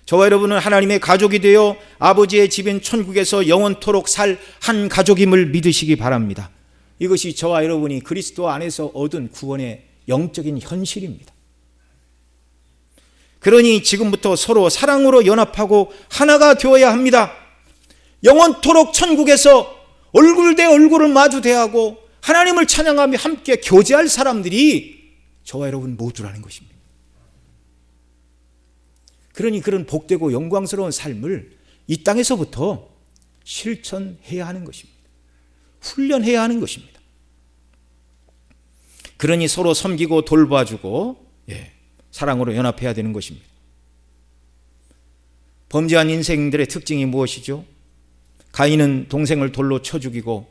저와 여러분은 하나님의 가족이 되어 아버지의 집인 천국에서 영원토록 살 한 가족임을 믿으시기 바랍니다. 이것이 저와 여러분이 그리스도 안에서 얻은 구원의 영적인 현실입니다. 그러니 지금부터 서로 사랑으로 연합하고 하나가 되어야 합니다. 영원토록 천국에서 얼굴 대 얼굴을 마주 대하고 하나님을 찬양하며 함께 교제할 사람들이 저와 여러분 모두라는 것입니다. 그러니 그런 복되고 영광스러운 삶을 이 땅에서부터 실천해야 하는 것입니다. 훈련해야 하는 것입니다. 그러니 서로 섬기고 돌봐주고 사랑으로 연합해야 되는 것입니다. 범죄한 인생들의 특징이 무엇이죠? 가인은 동생을 돌로 쳐 죽이고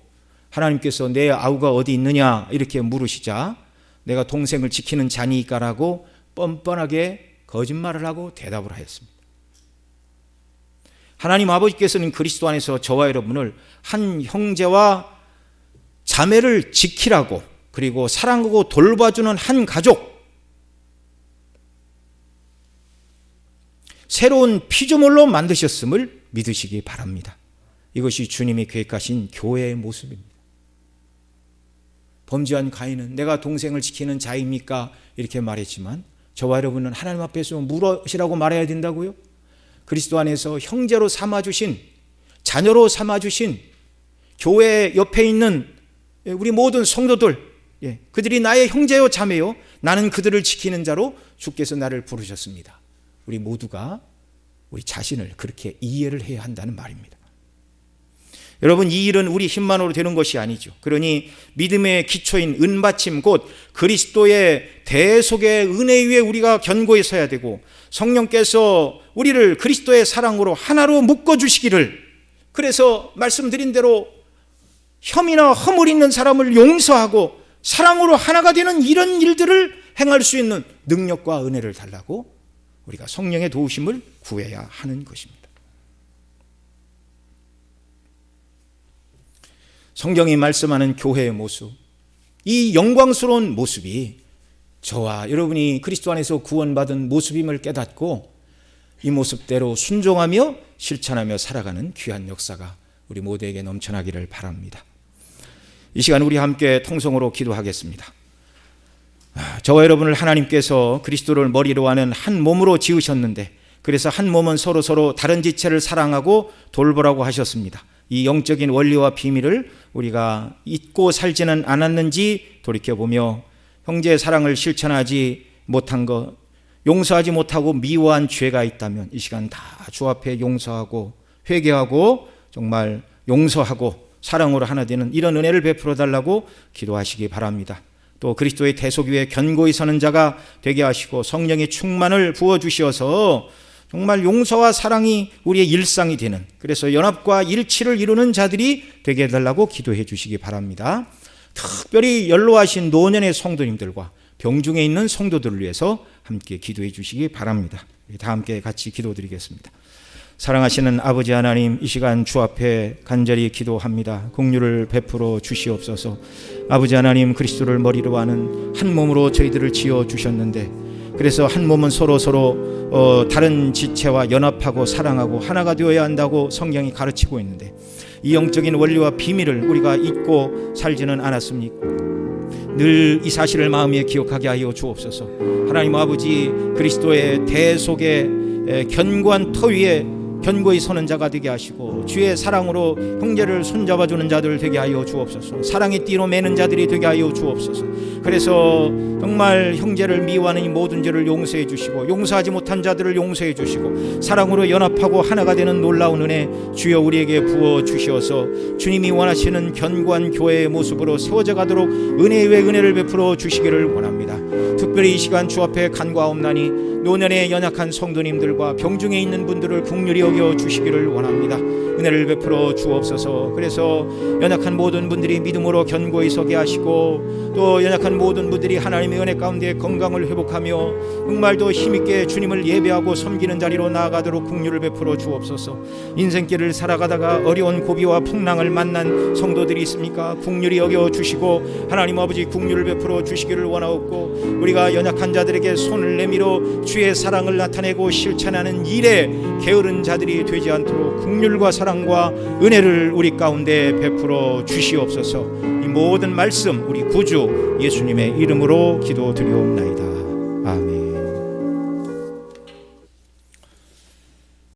하나님께서 내 아우가 어디 있느냐 이렇게 물으시자 내가 동생을 지키는 자니까라고 뻔뻔하게 거짓말을 하고 대답을 하였습니다. 하나님 아버지께서는 그리스도 안에서 저와 여러분을 한 형제와 자매를 지키라고, 그리고 사랑하고 돌봐주는 한 가족, 새로운 피조물로 만드셨음을 믿으시기 바랍니다. 이것이 주님이 계획하신 교회의 모습입니다. 범죄한 가인은 내가 동생을 지키는 자입니까? 이렇게 말했지만 저와 여러분은 하나님 앞에서 무엇이라고 말해야 된다고요? 그리스도 안에서 형제로 삼아주신, 자녀로 삼아주신 교회 옆에 있는 우리 모든 성도들, 그들이 나의 형제요 자매요, 나는 그들을 지키는 자로 주께서 나를 부르셨습니다. 우리 모두가 우리 자신을 그렇게 이해를 해야 한다는 말입니다. 여러분, 이 일은 우리 힘만으로 되는 것이 아니죠. 그러니 믿음의 기초인 은받침, 곧 그리스도의 대속의 은혜 위에 우리가 견고히 서야 되고, 성령께서 우리를 그리스도의 사랑으로 하나로 묶어주시기를, 그래서 말씀드린 대로 혐의나 허물 있는 사람을 용서하고 사랑으로 하나가 되는 이런 일들을 행할 수 있는 능력과 은혜를 달라고 우리가 성령의 도우심을 구해야 하는 것입니다. 성경이 말씀하는 교회의 모습, 이 영광스러운 모습이 저와 여러분이 그리스도 안에서 구원받은 모습임을 깨닫고 이 모습대로 순종하며 실천하며 살아가는 귀한 역사가 우리 모두에게 넘쳐나기를 바랍니다. 이 시간 우리 함께 통성으로 기도하겠습니다. 저와 여러분을 하나님께서 그리스도를 머리로 하는 한 몸으로 지으셨는데, 그래서 한 몸은 서로 다른 지체를 사랑하고 돌보라고 하셨습니다. 이 영적인 원리와 비밀을 우리가 잊고 살지는 않았는지 돌이켜보며 형제의 사랑을 실천하지 못한 것, 용서하지 못하고 미워한 죄가 있다면 이 시간 다 주 앞에 용서하고 회개하고 정말 용서하고 사랑으로 하나 되는 이런 은혜를 베풀어 달라고 기도하시기 바랍니다. 또 그리스도의 대속 위에 견고히 서는 자가 되게 하시고 성령의 충만을 부어주시어서 정말 용서와 사랑이 우리의 일상이 되는, 그래서 연합과 일치를 이루는 자들이 되게 해달라고 기도해 주시기 바랍니다. 특별히 연로하신 노년의 성도님들과 병중에 있는 성도들을 위해서 함께 기도해 주시기 바랍니다. 다 함께 같이 기도드리겠습니다. 사랑하시는 아버지 하나님, 이 시간 주 앞에 간절히 기도합니다. 긍휼을 베풀어 주시옵소서. 아버지 하나님, 그리스도를 머리로 하는 한 몸으로 저희들을 지어 주셨는데, 그래서 한 몸은 서로 다른 지체와 연합하고 사랑하고 하나가 되어야 한다고 성경이 가르치고 있는데, 이 영적인 원리와 비밀을 우리가 잊고 살지는 않았습니까? 늘 이 사실을 마음에 기억하게 하여 주옵소서. 하나님 아버지, 그리스도의 대속의 견고한 터 위에 견고히 서는 자가 되게 하시고 주의 사랑으로 형제를 손잡아주는 자들 되게 하여 주옵소서. 사랑의 띠로 매는 자들이 되게 하여 주옵소서. 그래서 정말 형제를 미워하는 이 모든 죄를 용서해 주시고 용서하지 못한 자들을 용서해 주시고 사랑으로 연합하고 하나가 되는 놀라운 은혜 주여 우리에게 부어 주시어서 주님이 원하시는 견고한 교회의 모습으로 세워져 가도록 은혜 위에 은혜를 베풀어 주시기를 원합니다. 특별히 이 시간 주 앞에 간과하옵나니 노년의 연약한 성도님들과 병중에 있는 분들을 긍휼히 여겨 주시기를 원합니다. 은혜를 베풀어 주옵소서. 그래서 연약한 모든 분들이 믿음으로 견고히 서게 하시고 또 연약한 모든 분들이 하나님의 은혜 가운데 건강을 회복하며 정말 더 힘있게 주님을 예배하고 섬기는 자리로 나아가도록 긍휼을 베풀어 주옵소서. 인생길을 살아가다가 어려운 고비와 풍랑을 만난 성도들이 있습니까? 긍휼히 여겨 주시고 하나님 아버지 긍휼을 베풀어 주시기를 원하옵고 우리가 연약한 자들에게 손을 내밀어 주의 사랑을 나타내고 실천하는 일에 게으른 자들이 되지 않도록 긍휼과 사랑과 은혜를 우리 가운데 베풀어 주시옵소서. 이 모든 말씀 우리 구주 예수님의 이름으로 기도드리옵나이다.